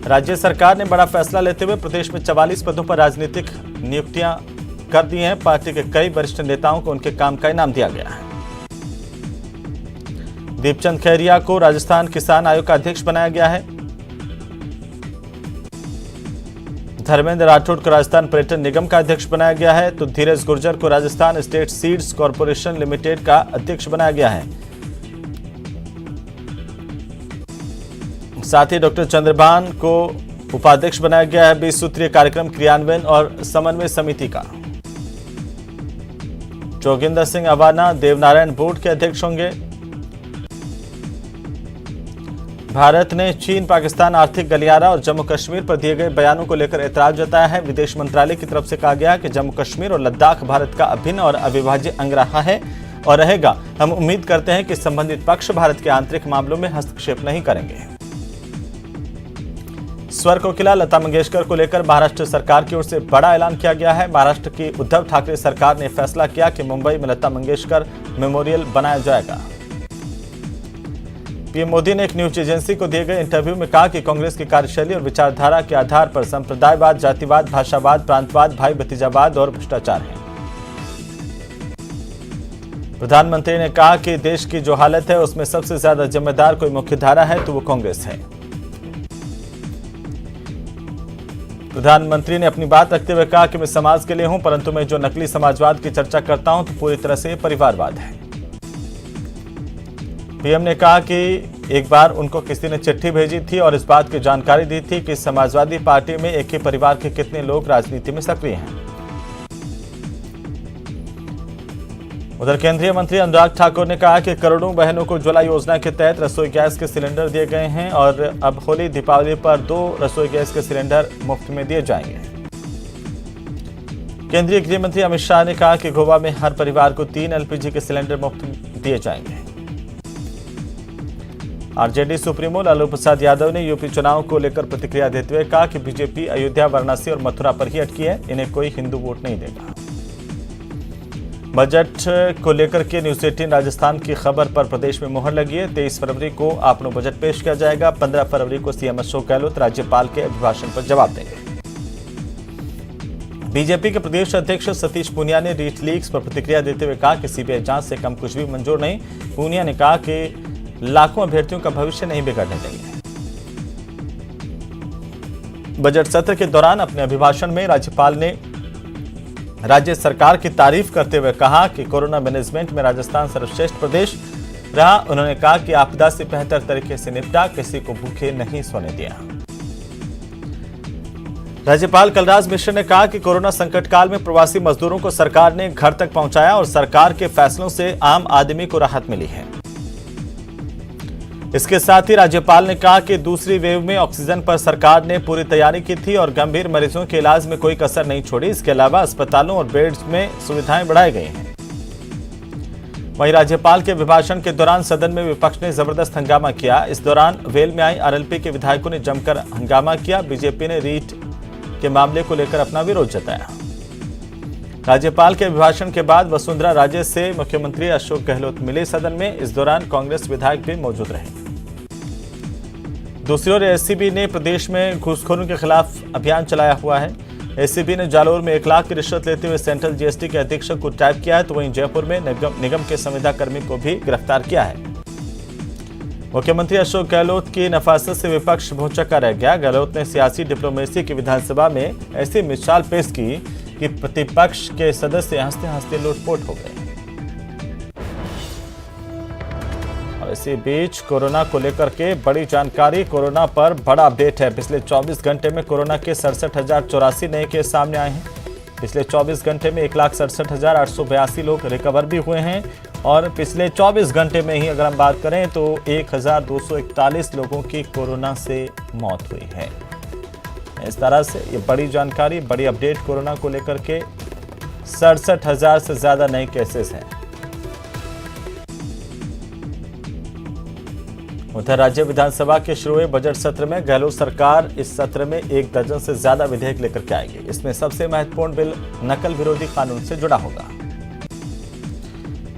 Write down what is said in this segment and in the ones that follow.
राज्य सरकार ने बड़ा फैसला लेते हुए प्रदेश में 44 पदों पर राजनीतिक नियुक्तियां कर दी हैं। पार्टी के कई वरिष्ठ नेताओं को उनके काम का इनाम दिया गया है। दीपचंद खैरिया को राजस्थान किसान आयोग का अध्यक्ष बनाया गया है। धर्मेंद्र राठौड़ को राजस्थान पर्यटन निगम का अध्यक्ष बनाया गया है, तो धीरज गुर्जर को Rajasthan state seeds corporation limited का अध्यक्ष बनाया गया है। साथ ही डॉक्टर चंद्रभान को उपाध्यक्ष बनाया गया है 20 सूत्रीय कार्यक्रम क्रियान्वयन और समन्वय समिति का। जोगिंदर सिंह अवाना देवनारायण बोर्ड के अध्यक्ष होंगे। भारत ने चीन पाकिस्तान आर्थिक गलियारा और जम्मू कश्मीर पर दिए गए बयानों को लेकर ऐतराज जताया है। विदेश मंत्रालय की तरफ से कहा गया कि जम्मू कश्मीर और लद्दाख भारत का अभिन्न और अविभाज्य अंग रहा है और रहेगा। हम उम्मीद करते हैं कि संबंधित पक्ष भारत के आंतरिक मामलों में हस्तक्षेप नहीं करेंगे। स्वर कोकिला लता मंगेशकर को लेकर महाराष्ट्र सरकार की ओर से बड़ा ऐलान किया गया है। महाराष्ट्र की उद्धव ठाकरे सरकार ने फैसला किया कि मुंबई में लता मंगेशकर मेमोरियल बनाया जाएगा। पीएम मोदी ने एक न्यूज एजेंसी को दिए गए इंटरव्यू में कहा कि कांग्रेस की कार्यशैली और विचारधारा के आधार पर संप्रदायवाद, जातिवाद, भाषावाद, प्रांतवाद, भाई भतीजावाद और भ्रष्टाचार है। प्रधानमंत्री ने कहा कि देश की जो हालत है उसमें सबसे ज्यादा जिम्मेदार कोई मुख्यधारा है तो वो कांग्रेस है। प्रधानमंत्री ने अपनी बात रखते हुए कहा कि मैं समाज के लिए हूं, परंतु मैं जो नकली समाजवाद की चर्चा करता हूं तो पूरी तरह से परिवारवाद है। पीएम ने कहा कि एक बार उनको किसी ने चिट्ठी भेजी थी और इस बात की जानकारी दी थी कि समाजवादी पार्टी में एक ही परिवार के कितने लोग राजनीति में सक्रिय हैं। उधर केंद्रीय मंत्री अनुराग ठाकुर ने कहा कि करोड़ों बहनों को उज्ज्वला योजना के तहत रसोई गैस के सिलेंडर दिए गए हैं और अब होली दीपावली पर 2 रसोई गैस के सिलेंडर मुफ्त में दिए जाएंगे। केंद्रीय गृह मंत्री अमित शाह ने कहा कि गोवा में हर परिवार को 3 एलपीजी के सिलेंडर मुफ्त दिए जाएंगे। आरजेडी सुप्रीमो लालू प्रसाद यादव ने यूपी चुनाव को लेकर प्रतिक्रिया देते हुए कहा कि बीजेपी अयोध्या, वाराणसी और मथुरा पर ही अटकी है, इन्हें कोई हिंदू वोट नहीं देगा। बजट को लेकर के न्यूज 18 राजस्थान की खबर पर प्रदेश में मुहर लगी है। 23 फरवरी को आपनो बजट पेश किया जाएगा। 15 फरवरी को सीएम अशोक गहलोत राज्यपाल के अभिभाषण पर जवाब देंगे। बीजेपी के प्रदेश अध्यक्ष सतीश पूनिया ने रीट लीक्स पर प्रतिक्रिया देते हुए कहा कि सीबीआई जांच से कम कुछ भी मंजूर नहीं। पूनिया ने कहा कि लाखों अभ्यर्थियों का भविष्य नहीं बिगड़ने देंगे। बजट सत्र के दौरान अपने अभिभाषण में राज्यपाल ने राज्य सरकार की तारीफ करते हुए कहा कि कोरोना मैनेजमेंट में राजस्थान सर्वश्रेष्ठ प्रदेश रहा। उन्होंने कहा कि आपदा से बेहतर तरीके से निपटा, किसी को भूखे नहीं सोने दिया। राज्यपाल कलराज मिश्र ने कहा कि कोरोना संकट काल में प्रवासी मजदूरों को सरकार ने घर तक पहुंचाया और सरकार के फैसलों से आम आदमी को राहत मिली है। इसके साथ ही राज्यपाल ने कहा कि दूसरी वेव में ऑक्सीजन पर सरकार ने पूरी तैयारी की थी और गंभीर मरीजों के इलाज में कोई कसर नहीं छोड़ी। इसके अलावा अस्पतालों और बेड्स में सुविधाएं बढ़ाई गई हैं। वहीं राज्यपाल के अभिभाषण के दौरान सदन में विपक्ष ने जबरदस्त हंगामा किया। इस दौरान वेल में आई आरएलपी के विधायकों ने जमकर हंगामा किया। बीजेपी ने रीट के मामले को लेकर अपना विरोध जताया। राज्यपाल के अभिभाषण के बाद वसुंधरा राजे से मुख्यमंत्री अशोक गहलोत मिले सदन में। इस दौरान कांग्रेस विधायक भी मौजूद रहे। दूसरी ओर एसीबी ने प्रदेश में घूसखोरों के खिलाफ अभियान चलाया हुआ है। एसीबी ने जालोर में 1 लाख की रिश्वत लेते हुए सेंट्रल जीएसटी के अधीक्षक को ट्रैप किया है, तो वहीं जयपुर में निगम के संविदा कर्मी को भी गिरफ्तार किया है। मुख्यमंत्री अशोक गहलोत की नफासत से विपक्ष भौचक्का रह गया। गहलोत ने सियासी डिप्लोमेसी की विधानसभा में ऐसी मिसाल पेश की कि प्रतिपक्ष के सदस्य हंसते हंसते लोटपोट हो गए। इसी बीच कोरोना को लेकर के बड़ी जानकारी, कोरोना पर बड़ा अपडेट है। पिछले 24 घंटे में कोरोना के 67,084 नए केस सामने आए हैं। पिछले 24 घंटे में 1,67,882 लोग रिकवर भी हुए हैं और पिछले 24 घंटे में ही अगर हम बात करें तो 1,241 लोगों की कोरोना से मौत हुई है। इस तरह से ये बड़ी जानकारी, बड़ी अपडेट कोरोना को लेकर के 67,000 से ज्यादा नए केसेस हैं। उधर राज्य विधानसभा के शुरू हुए बजट सत्र में गहलोत सरकार इस सत्र में 1 दर्जन से ज्यादा विधेयक लेकर के आएगी। इसमें सबसे महत्वपूर्ण बिल नकल विरोधी कानून से जुड़ा होगा।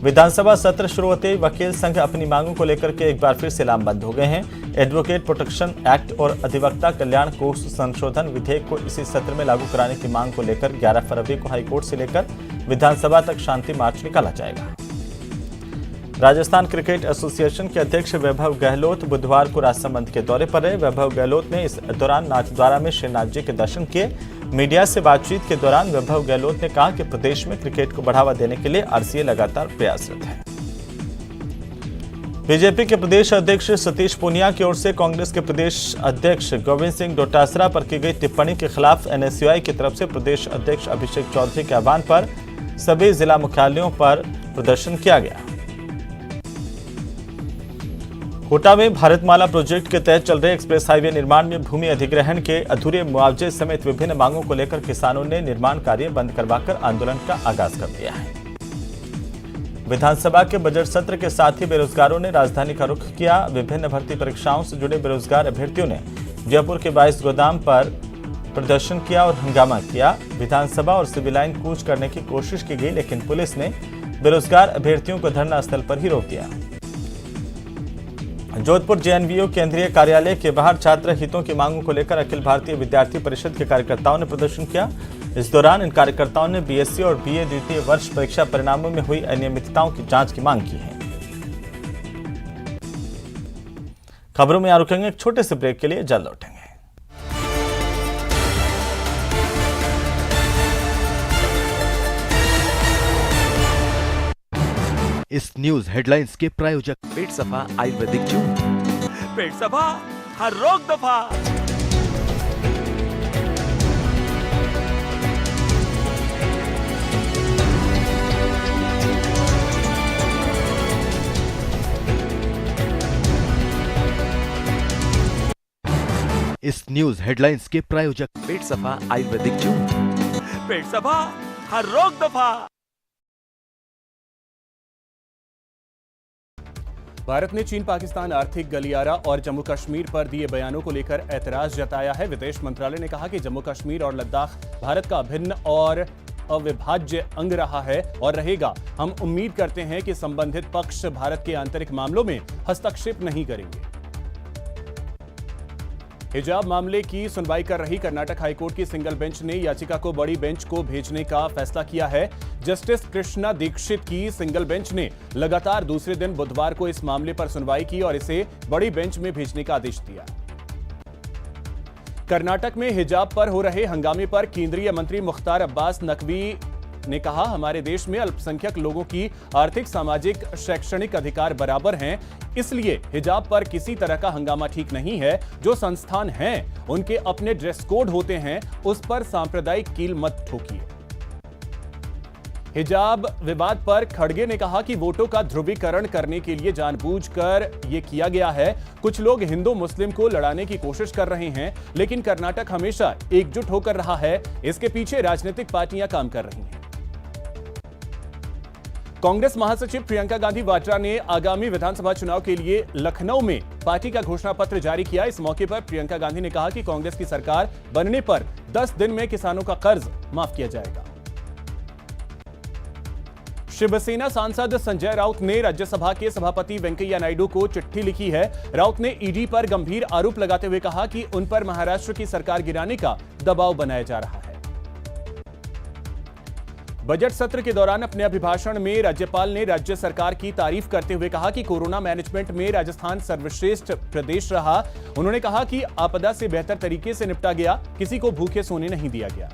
विधानसभा सत्र शुरू होते ही वकील संघ अपनी मांगों को लेकर के एक बार फिर से लामबंद हो गए हैं। एडवोकेट प्रोटेक्शन एक्ट और अधिवक्ता कल्याण कोष संशोधन विधेयक को इसी सत्र में लागू कराने की मांग को लेकर 11 फरवरी को हाईकोर्ट से लेकर विधानसभा तक शांति मार्च निकाला जाएगा। राजस्थान क्रिकेट एसोसिएशन के अध्यक्ष वैभव गहलोत बुधवार को राजसमंद के दौरे पर रहे। वैभव गहलोत ने इस दौरान नाथद्वारा में श्रीनाथ जी के दर्शन किए। मीडिया से बातचीत के दौरान वैभव गहलोत ने कहा कि प्रदेश में क्रिकेट को बढ़ावा देने के लिए आरसीए लगातार प्रयासरत है। बीजेपी के प्रदेश अध्यक्ष सतीश पूनिया की ओर से कांग्रेस के प्रदेश अध्यक्ष गोविंद सिंह डोटासरा पर की गई टिप्पणी के खिलाफ एनएसयूआई की तरफ से प्रदेश अध्यक्ष अभिषेक चौधरी के आह्वान पर सभी जिला मुख्यालयों पर प्रदर्शन किया गया। कोटा में भारतमाला प्रोजेक्ट के तहत चल रहे एक्सप्रेस हाईवे निर्माण में भूमि अधिग्रहण के अधूरे मुआवजे समेत विभिन्न मांगों को लेकर किसानों ने निर्माण कार्य बंद करवाकर आंदोलन का आगाज कर दिया है। विधानसभा के बजट सत्र के साथ ही बेरोजगारों ने राजधानी का रुख किया। विभिन्न भर्ती परीक्षाओं से जुड़े बेरोजगार अभ्यर्थियों ने जयपुर के 22 गोदाम पर प्रदर्शन किया और हंगामा किया। विधानसभा और सिविल लाइन कूच करने की कोशिश की गई, लेकिन पुलिस ने बेरोजगार अभ्यर्थियों को धरना स्थल पर ही रोक दिया। जोधपुर जेएनवीयू केंद्रीय कार्यालय के बाहर छात्र हितों की मांगों को लेकर अखिल भारतीय विद्यार्थी परिषद के कार्यकर्ताओं ने प्रदर्शन किया। इस दौरान इन कार्यकर्ताओं ने बीएससी और बीए द्वितीय वर्ष परीक्षा परिणामों में हुई अनियमितताओं की जांच की मांग की है। खबरों में रुकेंगे एक छोटे से ब्रेक के लिए, जल्द लौटेंगे। इस न्यूज हेडलाइंस के प्रायोजक पेट सफा आयुर्वेदिक जूस, पेट सफा हर रोग दफा। इस न्यूज हेडलाइंस के प्रायोजक पेट सफा आयुर्वेदिक जूस, पेट सफा हर रोग दफा। भारत ने चीन पाकिस्तान आर्थिक गलियारा और जम्मू कश्मीर पर दिए बयानों को लेकर ऐतराज जताया है। विदेश मंत्रालय ने कहा कि जम्मू कश्मीर और लद्दाख भारत का अभिन्न और अविभाज्य अंग रहा है और रहेगा। हम उम्मीद करते हैं कि संबंधित पक्ष भारत के आंतरिक मामलों में हस्तक्षेप नहीं करेंगे। हिजाब मामले की सुनवाई कर रही कर्नाटक हाईकोर्ट की सिंगल बेंच ने याचिका को बड़ी बेंच को भेजने का फैसला किया है। जस्टिस कृष्णा दीक्षित की सिंगल बेंच ने लगातार दूसरे दिन बुधवार को इस मामले पर सुनवाई की और इसे बड़ी बेंच में भेजने का आदेश दिया। कर्नाटक में हिजाब पर हो रहे हंगामे पर केंद्रीय मंत्री मुख्तार अब्बास नकवी ने कहा, हमारे देश में अल्पसंख्यक लोगों की आर्थिक, सामाजिक, शैक्षणिक अधिकार बराबर हैं, इसलिए हिजाब पर किसी तरह का हंगामा ठीक नहीं है। जो संस्थान हैं उनके अपने ड्रेस कोड होते हैं, उस पर सांप्रदायिक कील मत ठोकिए। हिजाब विवाद पर खड़गे ने कहा कि वोटों का ध्रुवीकरण करने के लिए जानबूझकर यह किया गया है। कुछ लोग हिंदू मुस्लिम को लड़ाने की कोशिश कर रहे हैं, लेकिन कर्नाटक हमेशा एकजुट होकर रहा है। इसके पीछे राजनीतिक पार्टियां काम कर रही हैं। कांग्रेस महासचिव प्रियंका गांधी वाड्रा ने आगामी विधानसभा चुनाव के लिए लखनऊ में पार्टी का घोषणा पत्र जारी किया। इस मौके पर प्रियंका गांधी ने कहा कि कांग्रेस की सरकार बनने पर 10 दिन में किसानों का कर्ज माफ किया जाएगा। शिवसेना सांसद संजय राउत ने राज्यसभा के सभापति वेंकैया नायडू को चिट्ठी लिखी है। राउत ने ईडी पर गंभीर आरोप लगाते हुए कहा कि उन पर महाराष्ट्र की सरकार गिराने का दबाव बनाया जा रहा है। बजट सत्र के दौरान अपने अभिभाषण में राज्यपाल ने राज्य सरकार की तारीफ करते हुए कहा कि कोरोना मैनेजमेंट में राजस्थान सर्वश्रेष्ठ प्रदेश रहा। उन्होंने कहा कि आपदा से बेहतर तरीके से निपटा गया, किसी को भूखे सोने नहीं दिया गया।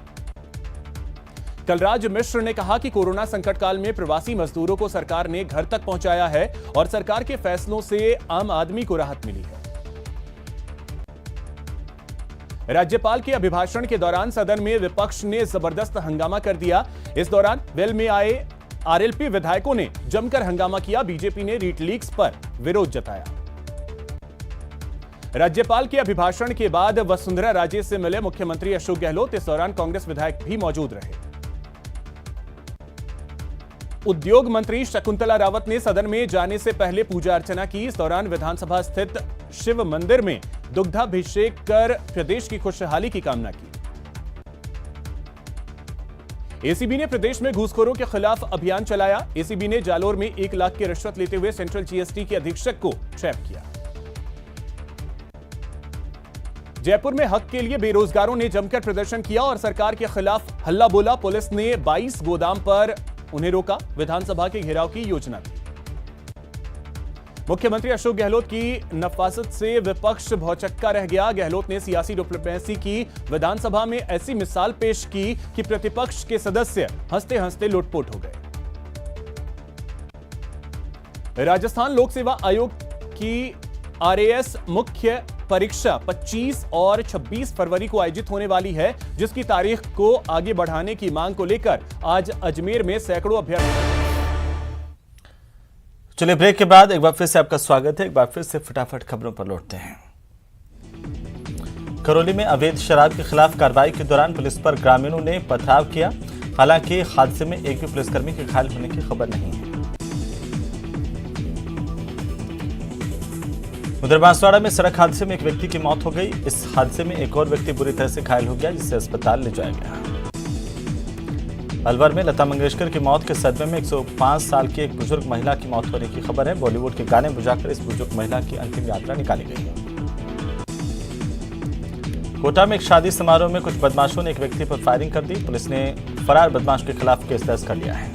कलराज मिश्र ने कहा कि कोरोना संकट काल में प्रवासी मजदूरों को सरकार ने घर तक पहुंचाया है और सरकार के फैसलों से आम आदमी को राहत मिली है। राज्यपाल के अभिभाषण के दौरान सदन में विपक्ष ने जबरदस्त हंगामा कर दिया। इस दौरान वेल में आए आरएलपी विधायकों ने जमकर हंगामा किया। बीजेपी ने रीट लीक्स पर विरोध जताया। राज्यपाल के अभिभाषण के बाद वसुंधरा राजे से मिले मुख्यमंत्री अशोक गहलोत। इस दौरान कांग्रेस विधायक भी मौजूद रहे। उद्योग मंत्री शकुंतला रावत ने सदन में जाने से पहले पूजा अर्चना की। इस दौरान विधानसभा स्थित शिव मंदिर में दुग्धाभिषेक कर प्रदेश की खुशहाली की कामना की। एसीबी ने प्रदेश में घूसखोरों के खिलाफ अभियान चलाया। एसीबी ने जालोर में 1 लाख की रिश्वत लेते हुए सेंट्रल जीएसटी के अधीक्षक को ट्रैप किया। जयपुर में हक के लिए बेरोजगारों ने जमकर प्रदर्शन किया और सरकार के खिलाफ हल्ला बोला। पुलिस ने 22 गोदाम पर उन्हें रोका। विधानसभा के घेराव की योजना थी। मुख्यमंत्री अशोक गहलोत की नफासत से विपक्ष भौचक्का रह गया। गहलोत ने सियासी डिप्लोमेसी की विधानसभा में ऐसी मिसाल पेश की कि प्रतिपक्ष के सदस्य हंसते हंसते लोटपोट हो गए। राजस्थान लोक सेवा आयोग की आरएएस मुख्य परीक्षा 25 और 26 फरवरी को आयोजित होने वाली है, जिसकी तारीख को आगे बढ़ाने की मांग को लेकर आज अजमेर में सैकड़ों अभ्यर्थी। चलिए ब्रेक के बाद एक बार फिर से आपका स्वागत है। एक बार फिर से फटाफट खबरों पर लौटते हैं। करौली में अवैध शराब के खिलाफ कार्रवाई के दौरान पुलिस पर ग्रामीणों ने पथराव किया। हालांकि हादसे में एक भी पुलिसकर्मी के घायल होने की खबर नहीं है। उधर बांसवाड़ा में सड़क हादसे में एक व्यक्ति की मौत हो गई। इस हादसे में एक और व्यक्ति बुरी तरह से घायल हो गया, जिसे अस्पताल ले जाया गया। अलवर में लता मंगेशकर की मौत के सदमे में 105 साल की एक बुजुर्ग महिला की मौत होने की खबर है। बॉलीवुड के गाने बुझाकर इस बुजुर्ग महिला की अंतिम यात्रा निकाली गई। कोटा में एक शादी समारोह में कुछ बदमाशों ने एक व्यक्ति पर फायरिंग कर दी। पुलिस ने फरार बदमाश के खिलाफ केस दर्ज कर लिया है।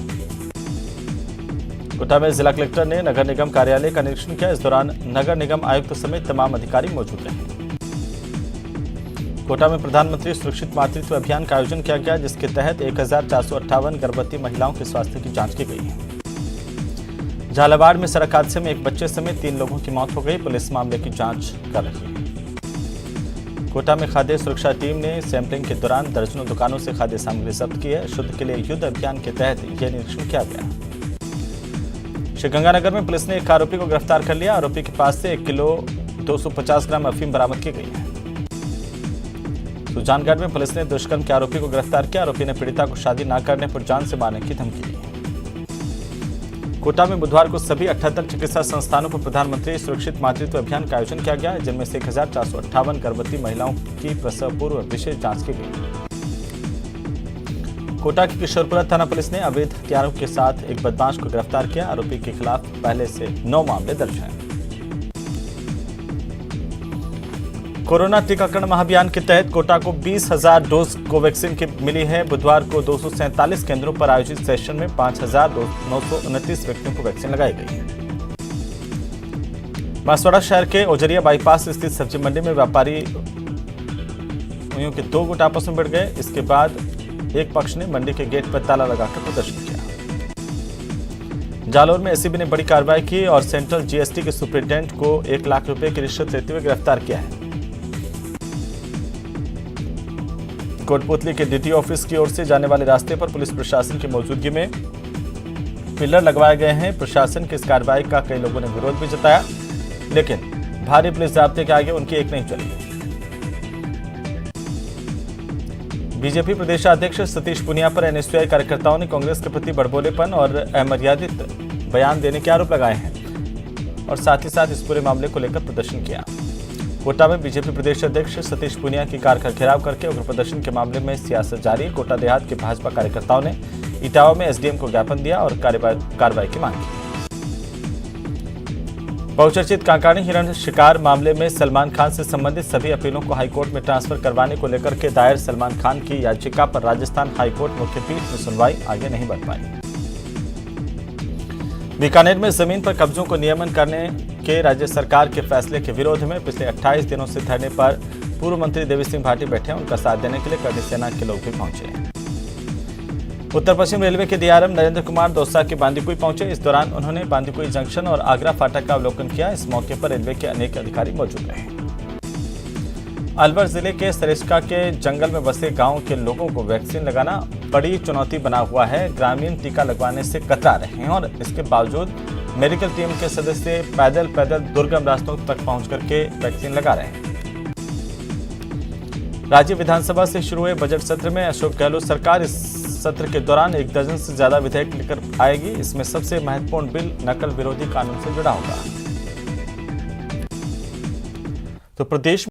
कोटा में जिला कलेक्टर ने नगर निगम कार्यालय का निरीक्षण किया। इस दौरान नगर निगम आयुक्त समेत तमाम अधिकारी मौजूद रहे। कोटा में प्रधानमंत्री सुरक्षित मातृत्व अभियान का आयोजन किया गया, जिसके तहत 1458 गर्भवती महिलाओं के स्वास्थ्य की जांच की गई है। झालावाड़ में सड़क हादसे में एक बच्चे समेत 3 लोगों की मौत हो गई। पुलिस मामले की जांच कर रही है। कोटा में खाद्य सुरक्षा टीम ने सैंपलिंग के दौरान दर्जनों दुकानों से खाद्य सामग्री जब्त की है। शुद्ध के लिए युद्ध अभियान के तहत यह निरीक्षण किया गया। श्रीगंगानगर में पुलिस ने एक आरोपी को गिरफ्तार कर लिया। आरोपी के पास से 1 किलो 250 ग्राम अफीम बरामद की गई है। सुजानगढ़ में पुलिस ने दुष्कर्म के आरोपी को गिरफ्तार किया। आरोपी ने पीड़िता को शादी न करने पर जान से मारने की धमकी दी। कोटा में बुधवार को सभी 78 चिकित्सा संस्थानों पर प्रधानमंत्री सुरक्षित मातृत्व अभियान का आयोजन किया गया, जिनमें से 1458 गर्भवती महिलाओं की प्रसव पूर्व विशेष जांच की गई। कोटा की किशोरपुरा थाना पुलिस ने अवैध हथियारों के साथ एक बदमाश को गिरफ्तार किया। आरोपी के खिलाफ पहले से 9 मामले दर्ज हैं। कोरोना टीकाकरण महाअभियान के तहत कोटा को 20,000 डोज कोवैक्सीन की मिली है। बुधवार को 247 केंद्रों पर आयोजित सेशन में 5,929 व्यक्तियों को वैक्सीन लगाई गई है। बांसवाड़ा शहर के ओजरिया बाईपास स्थित सब्जी मंडी में व्यापारियों के 2 गुट आपस में भिड़ गए। इसके बाद एक पक्ष ने मंडी के गेट पर ताला लगाकर प्रदर्शन किया। जालौर में एसीबी ने बड़ी कार्रवाई की और सेंट्रल जीएसटी के सुपरिटेंडेंट को 1 लाख रुपए की रिश्वत लेते हुए गिरफ्तार किया है। कोटपुतली के डीटी ऑफिस की ओर से जाने वाले रास्ते पर पुलिस प्रशासन की मौजूदगी में पिलर लगवाए गए हैं। प्रशासन की इस कार्रवाई का कई लोगों ने विरोध भी जताया, लेकिन भारी पुलिस जाब्ते के आगे उनकी एक नहीं चली। बीजेपी प्रदेशाध्यक्ष सतीश पुनिया पर एनएसयूआई कार्यकर्ताओं ने कांग्रेस के प्रति बड़बोलेपन और अमर्यादित बयान देने के आरोप लगाए हैं और साथ ही साथ इस पूरे मामले को लेकर प्रदर्शन किया। कोटा में बीजेपी प्रदेश अध्यक्ष सतीश पुनिया की कार का घेराव करके उग्र प्रदर्शन के मामले में सियासत जारी। कोटा देहात के भाजपा कार्यकर्ताओं ने इटावा में एसडीएम को ज्ञापन दिया और कार्रवाई की मांग की। बहुचर्चित कांकाणी हिरण शिकार मामले में सलमान खान से संबंधित सभी अपीलों को हाईकोर्ट में ट्रांसफर करवाने को लेकर के दायर सलमान खान की याचिका पर राजस्थान हाईकोर्ट मुख्य पीठ में सुनवाई आगे नहीं बढ़ पाई। बीकानेर में जमीन पर कब्जों को नियमन करने के राज्य सरकार के फैसले के विरोध में पिछले 28 दिनों से धरने पर पूर्व मंत्री देवी सिंह भाटी बैठे। उनका साथ देने के लिए करनी सेना के लोग भी पहुंचे। उत्तर पश्चिम रेलवे के डीआरएम नरेंद्र कुमार दौसा के बांदीकुई पहुंचे। इस दौरान उन्होंने बांदीकुई जंक्शन और आगरा फाटक का अवलोकन किया। इस मौके पर रेलवे के अनेक अधिकारी मौजूद रहे। अलवर जिले के सरिस्का के जंगल में बसे गांव के लोगों को वैक्सीन लगाना बड़ी चुनौती बना हुआ है। ग्रामीण टीका लगवाने से कतरा रहे हैं और इसके बावजूद मेडिकल टीम के सदस्य पैदल दुर्गम रास्तों तक पहुंच करके वैक्सीन लगा रहे हैं। राज्य विधानसभा से शुरू हुए बजट सत्र में अशोक गहलोत सरकार इस सत्र के दौरान 1 दर्जन से ज्यादा विधेयक लेकर आएगी। इसमें सबसे महत्वपूर्ण बिल नकल विरोधी कानून से जुड़ा होगा। तो प्रदेश